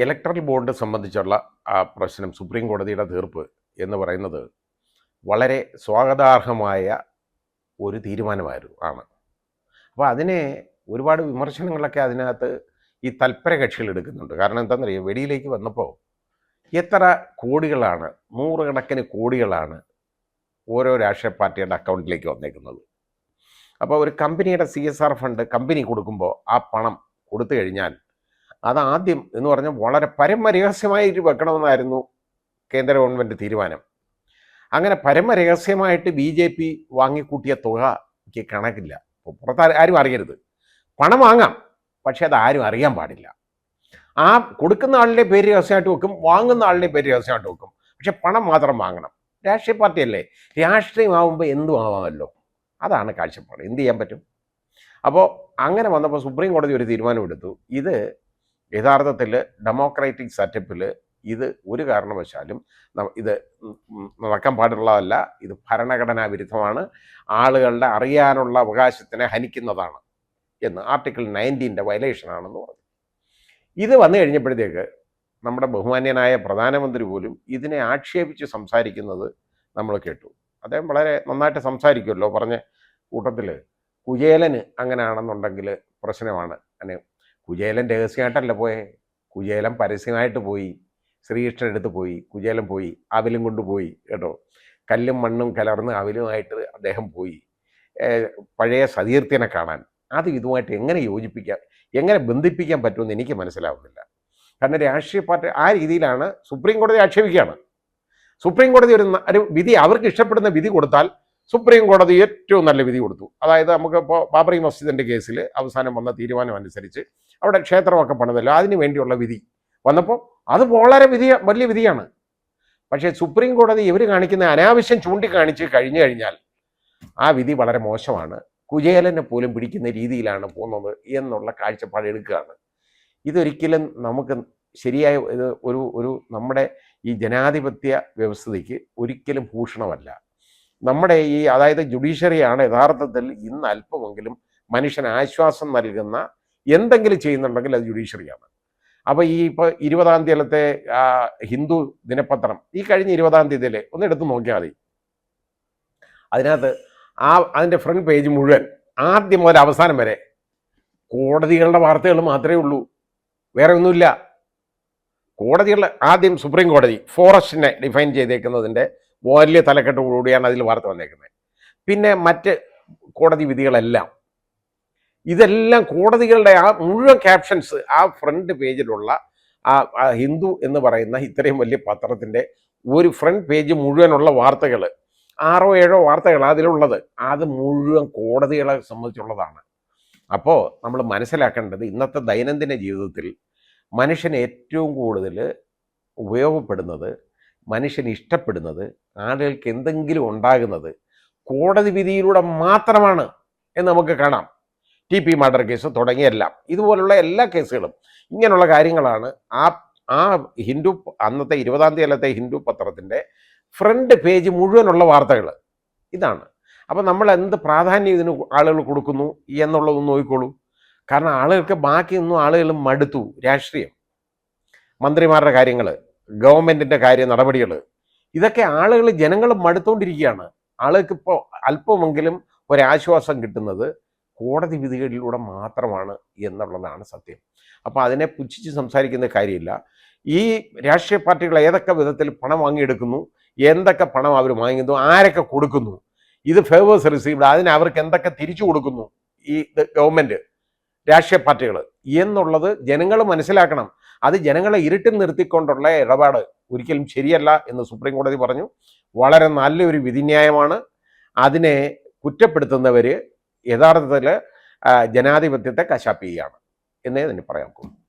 Electoral bond സംബന്ധിച്ചുള്ള ആ പ്രശ്നം സുപ്രീം കോടതിയുടെ തീർപ്പ് എന്ന് പറയുന്നത് വളരെ സ്വാഗതാർഹമായ ഒരു തീരുമാനമായിരുന്നു ആണ്. അപ്പോൾ അതിനെ ഒരുപാട് വിമർശനങ്ങളൊക്കെ അതിനകത്ത് ഈ തൽപര കക്ഷികൾ എടുക്കുന്നുണ്ട്. കാരണം എന്താണെന്നറിയാം, വെളിയിലേക്ക് വന്നപ്പോൾ എത്ര കോടികളാണ്, നൂറുകണക്കിന് കോടികളാണ് ഓരോ രാഷ്ട്രീയ പാർട്ടിയുടെ അക്കൗണ്ടിലേക്ക് വന്നേക്കുന്നത്. അപ്പോൾ ഒരു കമ്പനിയുടെ CSR ഫണ്ട് കമ്പനി കൊടുക്കുമ്പോൾ ആ പണം കൊടുത്തു കഴിഞ്ഞാൽ അതാദ്യം എന്ന് പറഞ്ഞാൽ വളരെ പരമരഹസ്യമായിട്ട് വെക്കണമെന്നായിരുന്നു കേന്ദ്ര ഗവൺമെൻറ് തീരുമാനം. അങ്ങനെ പരമരഹസ്യമായിട്ട് BJP വാങ്ങിക്കൂട്ടിയ തുകയ്ക്ക് കണക്കില്ല. പുറത്ത് ആരും അറിയരുത്. പണം വാങ്ങാം, പക്ഷേ അത് ആരും അറിയാൻ പാടില്ല. ആ കൊടുക്കുന്ന ആളിൻ്റെ പേര് രഹസ്യമായിട്ട് വെക്കും, വാങ്ങുന്ന ആളിൻ്റെ പേര് രഹസ്യമായിട്ട് വെക്കും. പക്ഷെ പണം മാത്രം വാങ്ങണം. രാഷ്ട്രീയ പാർട്ടിയല്ലേ, രാഷ്ട്രീയമാകുമ്പോൾ എന്തും ആവാമല്ലോ. അതാണ് കാഴ്ചപ്പാട്. എന്ത് ചെയ്യാൻ പറ്റും? അപ്പോൾ അങ്ങനെ വന്നപ്പോൾ സുപ്രീം കോടതി ഒരു തീരുമാനമെടുത്തു. ഇത് യഥാർത്ഥത്തിൽ ഡെമോക്രാറ്റിക് സെറ്റപ്പിൽ ഇത് ഒരു കാരണവശാലും ഇത് നടക്കാൻ പാടുള്ളതല്ല. ഇത് ഭരണഘടനാ വിരുദ്ധമാണ്, ആളുകളുടെ അറിയാനുള്ള അവകാശത്തിനെ ഹനിക്കുന്നതാണ് എന്ന് ആർട്ടിക്കിൾ 19 വയലേഷനാണെന്ന് പറഞ്ഞു. ഇത് വന്നു കഴിഞ്ഞപ്പോഴത്തേക്ക് നമ്മുടെ ബഹുമാന്യനായ പ്രധാനമന്ത്രി പോലും ഇതിനെ ആക്ഷേപിച്ച് സംസാരിക്കുന്നത് നമ്മൾ കേട്ടു. അദ്ദേഹം വളരെ നന്നായിട്ട് സംസാരിക്കുമല്ലോ. പറഞ്ഞ കൂട്ടത്തിൽ കുചേലന് അങ്ങനെയാണെന്നുണ്ടെങ്കിൽ പ്രശ്നമാണ്. അങ്ങനെ കുചേലൻ രഹസ്യമായിട്ടല്ല പോയേ, കുചേലൻ പരസ്യമായിട്ട് പോയി. ശ്രീകൃഷ്ണൻ എടുത്ത് പോയി, കുചേലൻ പോയി, അവിലും കൊണ്ടുപോയി കേട്ടോ. കല്ലും മണ്ണും കലർന്ന് അവിലുമായിട്ട് അദ്ദേഹം പോയി പഴയ സതീർത്ഥ്യനെ കാണാൻ. അത് ഇതുമായിട്ട് എങ്ങനെ യോജിപ്പിക്കാം, എങ്ങനെ ബന്ധിപ്പിക്കാൻ പറ്റുമെന്ന് എനിക്ക് മനസ്സിലാവുന്നില്ല. കാരണം രാഷ്ട്രീയ പാർട്ടി ആ രീതിയിലാണ് സുപ്രീം കോടതി ആക്ഷേപിക്കുകയാണ്. സുപ്രീം കോടതി ഒരു വിധി, അവർക്ക് ഇഷ്ടപ്പെടുന്ന വിധി കൊടുത്താൽ സുപ്രീം കോടതി ഏറ്റവും നല്ല വിധി കൊടുത്തു. അതായത് നമുക്കിപ്പോൾ ബാബറി മസ്ജിദിൻ്റെ കേസിൽ അവസാനം വന്ന തീരുമാനം അനുസരിച്ച് അവിടെ ക്ഷേത്രമൊക്കെ പണിതല്ലോ, അതിന് വേണ്ടിയുള്ള വിധി വന്നപ്പോൾ അത് വളരെ വലിയ വിധിയാണ്. പക്ഷേ സുപ്രീം കോടതി ഇവർ കാണിക്കുന്ന അനാവശ്യം ചൂണ്ടിക്കാണിച്ച് കഴിഞ്ഞു കഴിഞ്ഞാൽ ആ വിധി വളരെ മോശമാണ്, കുചേലനെ പോലും പിടിക്കുന്ന രീതിയിലാണ് പോകുന്നത് എന്നുള്ള കാഴ്ചപ്പാട് എടുക്കുകയാണ്. ഇതൊരിക്കലും നമുക്ക് ശരിയായ ഇത് ഒരു നമ്മുടെ ഈ ജനാധിപത്യ വ്യവസ്ഥയ്ക്ക് ഒരിക്കലും ഭൂഷണമല്ല. നമ്മുടെ ഈ അതായത് ജുഡീഷ്യറിയാണ് യഥാർത്ഥത്തിൽ ഇന്ന് അല്പമെങ്കിലും മനുഷ്യന് ആശ്വാസം നൽകുന്ന എന്തെങ്കിലും ചെയ്യുന്നുണ്ടെങ്കിൽ അത് ജുഡീഷ്യറിയാണ്. അപ്പോൾ ഈ ഇപ്പോൾ 20-ാം തീയതിയിലത്തെ ഹിന്ദു ദിനപത്രം, ഈ കഴിഞ്ഞ 20-ാം തീയതിയിലെ ഒന്ന് എടുത്ത് നോക്കിയാൽ മതി. അതിനകത്ത് അതിൻ്റെ ഫ്രണ്ട് പേജ് മുഴുവൻ ആദ്യം മുതൽ അവസാനം വരെ കോടതികളുടെ വാർത്തകൾ മാത്രമേ ഉള്ളൂ, വേറെ ഒന്നുമില്ല. കോടതികൾ ആദ്യം സുപ്രീം കോടതി ഫോറസ്റ്റിനെ ഡിഫൈൻ ചെയ്തേക്കുന്നതിൻ്റെ വലിയ തലക്കെട്ടോടുകൂടിയാണ് അതിൽ വാർത്ത വന്നേക്കുന്നത്. പിന്നെ മറ്റ് കോടതി വിധികളെല്ലാം, ഇതെല്ലാം കോടതികളുടെ ആ മുഴുവൻ ക്യാപ്ഷൻസ് ആ ഫ്രണ്ട് പേജിലുള്ള ആ ഹിന്ദു എന്ന് പറയുന്ന ഇത്രയും വലിയ പത്രത്തിൻ്റെ ഒരു ഫ്രണ്ട് പേജ് മുഴുവനുള്ള വാർത്തകൾ, 6-7 വാർത്തകളാണ് അതിലുള്ളത്. അത് മുഴുവൻ കോടതികളെ സംബന്ധിച്ചുള്ളതാണ്. അപ്പോൾ നമ്മൾ മനസ്സിലാക്കേണ്ടത് ഇന്നത്തെ ദൈനംദിന ജീവിതത്തിൽ മനുഷ്യന് ഏറ്റവും കൂടുതൽ ഉപയോഗപ്പെടുന്നത്, മനുഷ്യന് ഇഷ്ടപ്പെടുന്നത്, ആളുകൾക്ക് എന്തെങ്കിലും ഉണ്ടാകുന്നത് കോടതി വിധിയിലൂടെ മാത്രമാണ് എന്ന് നമുക്ക് കാണാം. TP മർഡർ കേസ് തുടങ്ങിയെല്ലാം ഇതുപോലുള്ള എല്ലാ കേസുകളും ഇങ്ങനെയുള്ള കാര്യങ്ങളാണ് ആ ഹിന്ദു അന്നത്തെ 20-ാം തീയതിയിലത്തെ ഹിന്ദു പത്രത്തിൻ്റെ ഫ്രണ്ട് പേജ് മുഴുവനുള്ള വാർത്തകൾ ഇതാണ്. അപ്പോൾ നമ്മൾ എന്ത് പ്രാധാന്യം ഇതിന് ആളുകൾ കൊടുക്കുന്നു എന്നുള്ളതൊന്ന് നോക്കിക്കോളൂ. കാരണം ആളുകൾക്ക് ബാക്കിയൊന്നും ആളുകൾ മടുത്തു. രാഷ്ട്രീയം, മന്ത്രിമാരുടെ കാര്യങ്ങൾ, ഗവൺമെൻറ്റിൻ്റെ നടപടികൾ, ഇതൊക്കെ ആളുകൾ ജനങ്ങൾ മടുത്തുകൊണ്ടിരിക്കുകയാണ്. ആളുകൾക്കിപ്പോൾ അല്പമെങ്കിലും ഒരാശ്വാസം കിട്ടുന്നത് കോടതി വിധികളിലൂടെ മാത്രമാണ് എന്നുള്ളതാണ് സത്യം. അപ്പോൾ അതിനെ പുച്ഛിച്ച് സംസാരിക്കുന്ന കാര്യമില്ല. ഈ രാഷ്ട്രീയ പാർട്ടികൾ ഏതൊക്കെ വിധത്തിൽ പണം വാങ്ങിയെടുക്കുന്നു, എന്തൊക്കെ പണം അവർ വാങ്ങുന്നു, ആരൊക്കെ കൊടുക്കുന്നു, ഇത് ഫേവേഴ്സ് റിസീവ്ഡ്, അതിന് അവർക്ക് എന്തൊക്കെ തിരിച്ചു കൊടുക്കുന്നു ഈ ഗവൺമെൻറ്, രാഷ്ട്രീയ പാർട്ടികൾ എന്നുള്ളത് ജനങ്ങൾ മനസ്സിലാക്കണം. അത് ജനങ്ങളെ ഇരുട്ടിൽ നിർത്തിക്കൊണ്ടുള്ള ഇടപാട് ഒരിക്കലും ശരിയല്ല എന്ന് സുപ്രീം കോടതി പറഞ്ഞു. വളരെ നല്ലൊരു വിധിന്യായമാണ്. അതിനെ കുറ്റപ്പെടുത്തുന്നവർ യഥാർത്ഥത്തിൽ ജനാധിപത്യത്തെ കശാപ്പ് ചെയ്യുകയാണ് എന്നേ തന്നെ പറയാൻ.